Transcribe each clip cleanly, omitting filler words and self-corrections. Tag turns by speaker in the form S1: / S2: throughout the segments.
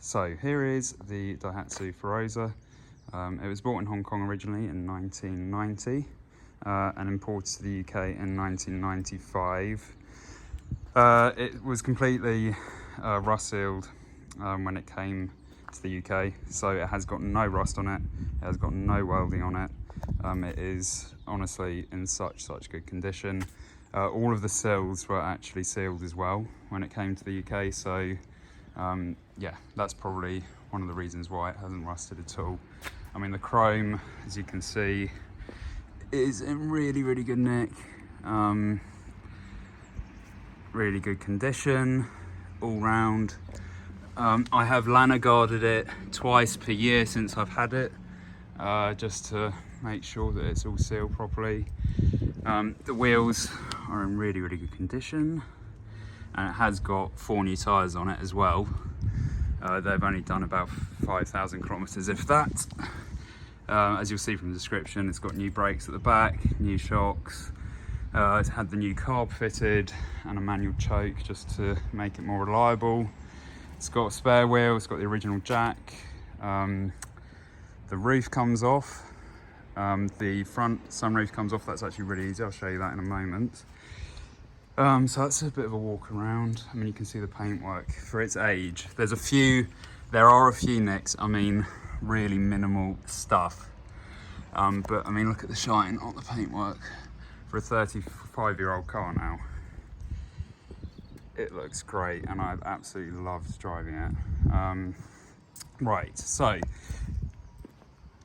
S1: So here is the Daihatsu Feroza. It was bought in Hong Kong originally in 1990 and imported to the UK in 1995. It was completely rust sealed when it came to the UK, so it has got no rust on it, it has got no welding on it. It is honestly in such good condition. All of the sills were actually sealed as well when it came to the UK, so yeah, that's probably one of the reasons why it hasn't rusted at all. I mean, the chrome, as you can see, is in really good nick, really good condition all round. I have Lanoguarded it twice per year since I've had it, just to make sure that it's all sealed properly. The wheels are in really good condition, and it has got 4 new tyres on it as well. They've only done about 5,000 kilometres, if that. As you'll see from the description, it's got new brakes at the back, new shocks. It's had the new carb fitted and a manual choke just to make it more reliable. It's got a spare wheel, it's got the original jack. The roof comes off. The front sunroof comes off. That's actually really easy. I'll show you that in a moment. So that's a bit of a walk around. I mean, you can see the paintwork for its age. There are a few nicks. I mean, really minimal stuff. But I mean, look at the shine on the paintwork for a 35-year-old car now. It looks great, and I've absolutely loved driving it. Right, so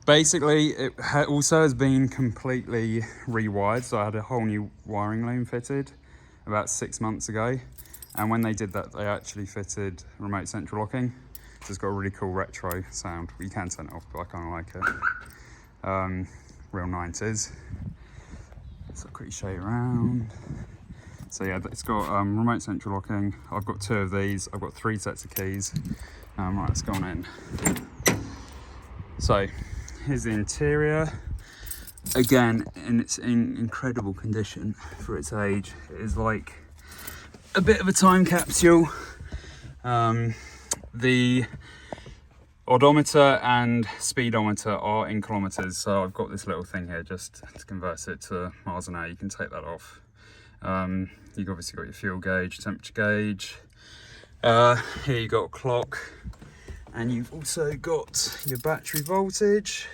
S1: basically it also has been completely rewired. So I had a whole new wiring loom fitted about 6 months ago, and when they did that, they actually fitted remote central locking. So it's got a really cool retro sound. You can turn it off, but I kind of like it. Real 90s. So I'll quickly show you around. So yeah, it's got remote central locking. I've got 2 of these. I've got 3 sets of keys. Right, let's go on in. So here's the interior. Again, it's in incredible condition for its age. It is like a bit of a time capsule. The odometer and speedometer are in kilometres, so I've got this little thing here just to convert it to miles an hour. You can take that off. You've obviously got your fuel gauge, temperature gauge. Here you've got a clock, and you've also got your battery voltage.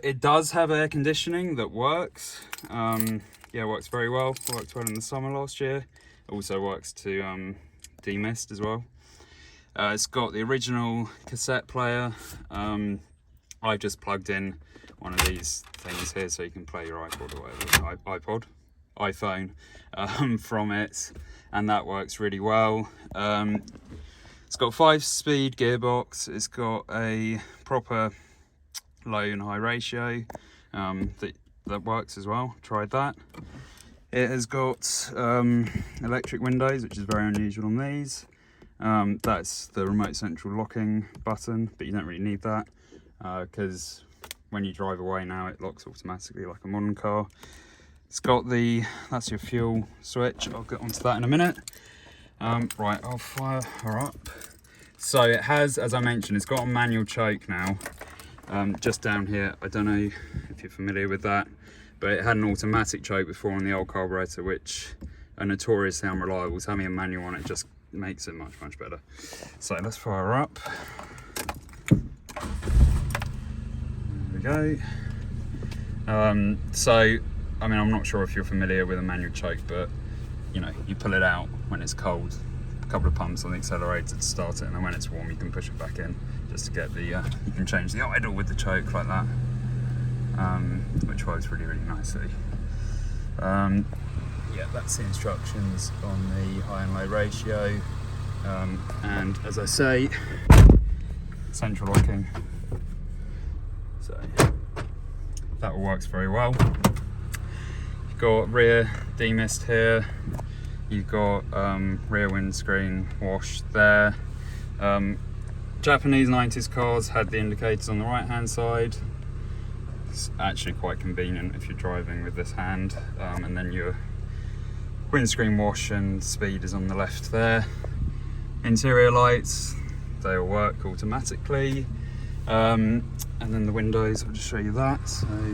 S1: It does have air conditioning that works. Yeah, it works very well. It worked well in the summer last year. It also works to demist as well. It's got the original cassette player. I just plugged in one of these things here so you can play your iPod or whatever, iPhone from it, and that works really well. It's got a 5-speed gearbox. It's got a proper low and high ratio that works as well. Tried that. It has got electric windows, which is very unusual on these. That's the remote central locking button, but you don't really need that because when you drive away now, it locks automatically like a modern car. It's got that's your fuel switch. I'll get onto that in a minute. Right, I'll fire her up. So it has, as I mentioned, it's got a manual choke now. Just down here, I don't know if you're familiar with that, but it had an automatic choke before on the old carburetor, which are notoriously unreliable. So having a manual on it just makes it much better. So let's fire her up. There we go. So I mean, I'm not sure if you're familiar with a manual choke, but you know, you pull it out when it's cold, a couple of pumps on the accelerator to start it, and then when it's warm you can push it back in just to get the you can change the idle with the choke like that, which works really nicely. Yeah, that's the instructions on the high and low ratio, and as I say, central locking, so that all works very well. You've got rear demist here, you've got rear windscreen wash there. Japanese 90s cars had the indicators on the right hand side. It's actually quite convenient if you're driving with this hand, and then your windscreen wash and speed is on the left there. Interior lights, they all work automatically. And then the windows, I'll just show you that. So they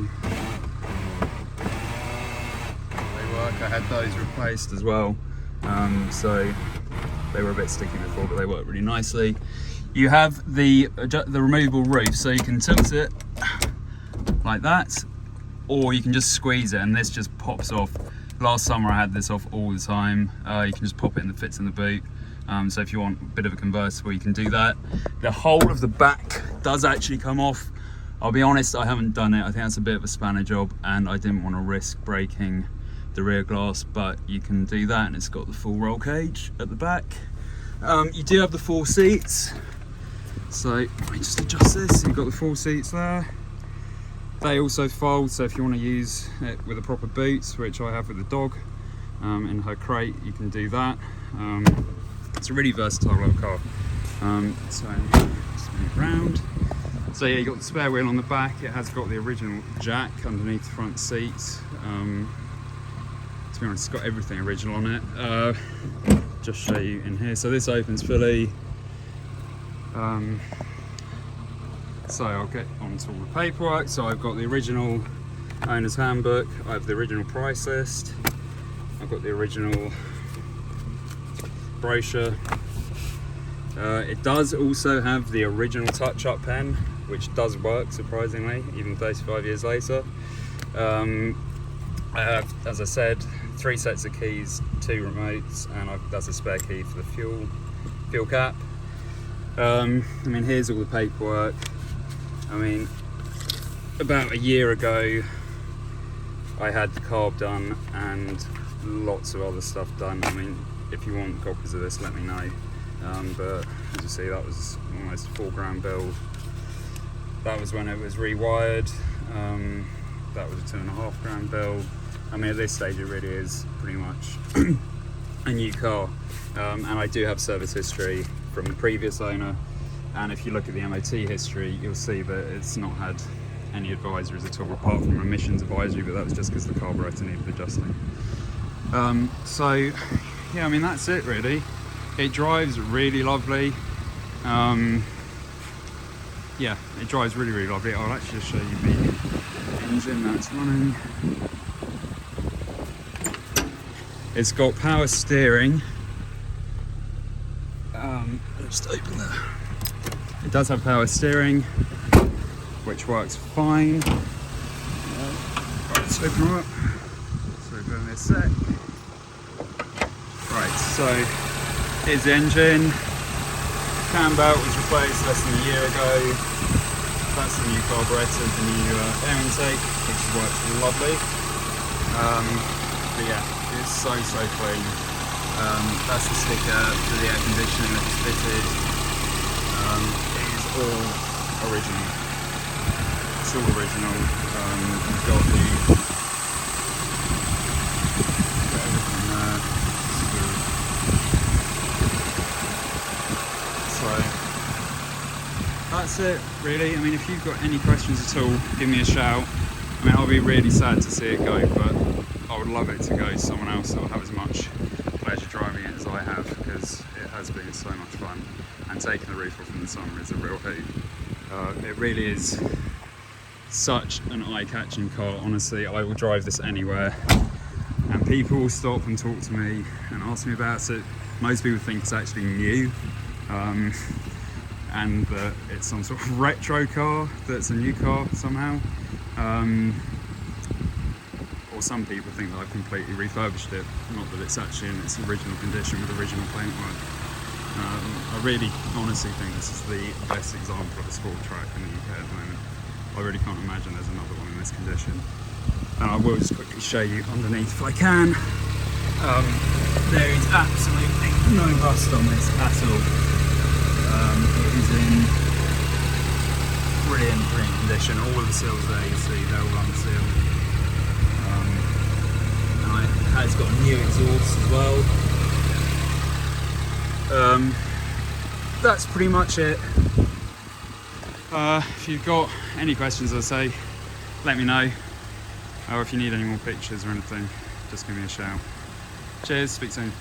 S1: work. I had those replaced as well. So they were a bit sticky before, but they work really nicely. You have the removable roof, so you can tilt it like that, or you can just squeeze it and this just pops off. Last summer I had this off all the time. You can just pop it and it fits in the boot. So if you want a bit of a convertible, you can do that. The whole of the back does actually come off. I'll be honest, I haven't done it. I think that's a bit of a spanner job and I didn't want to risk breaking the rear glass, but you can do that, and it's got the full roll cage at the back. You do have the 4 seats. So let me just adjust this. You've got the 4 seats there. They also fold, so if you want to use it with the proper boots, which I have with the dog in her crate, you can do that. It's a really versatile little car. So spin it around. So yeah, you've got the spare wheel on the back. It has got the original jack underneath the front seats. To be honest, it's got everything original on it. Just show you in here. So this opens fully. So I'll get onto all the paperwork. So I've got the original owner's handbook. I have the original price list. I've got the original brochure. It does also have the original touch-up pen, which does work surprisingly, even 35 years later. I have, as I said, 3 sets of keys, 2 remotes, and that's a spare key for the fuel cap. I mean, here's all the paperwork. I mean, about a year ago, I had the carb done and lots of other stuff done. I mean, if you want copies of this, let me know. But as you see, that was almost a £4 build. That was when it was rewired. That was a £2.5 build. I mean, at this stage, it really is pretty much a new car. And I do have service history from the previous owner. And if you look at the MOT history, you'll see that it's not had any advisories at all, apart from emissions advisory, but that was just because the carburetor needed adjusting. So, yeah, I mean, that's it really. It drives really lovely. Yeah, it drives really, really lovely. I'll actually just show you the engine that's running. It's got power steering. Just open that. It does have power steering, which works fine. Right, let's open her up. So we've got this sec. Right, so here's the engine. Cam belt was replaced less than a year ago. That's the new carburetor, the new air intake, which works lovely. But yeah, it's so clean. That's the sticker for the air conditioning that was fitted. It is all original. It's all original. You've got everything there. So that's it really. I mean, if you've got any questions at all, give me a shout. I mean, I'll be really sad to see it go, but I would love it to go to someone else that will have as much pleasure driving it as I have, because it has been so much fun, and taking the roof off in the summer is a real hoot. It really is such an eye-catching car. Honestly, I will drive this anywhere and people will stop and talk to me and ask me about it. Most people think it's actually new, and that it's some sort of retro car that's a new car somehow. Or some people think that I've completely refurbished it, not that it's actually in its original condition with original paintwork. I really honestly think this is the best example of a sport track in the UK at the moment. I really can't imagine there's another one in this condition. And I will just quickly show you underneath if I can. There is absolutely no rust on this at all. It is in brilliant condition. All of the seals there, you see, they're all unsealed. And it's got a new exhaust as well. That's pretty much it. If you've got any questions, as I say, let me know. Or if you need any more pictures or anything, just give me a shout. Cheers, speak soon.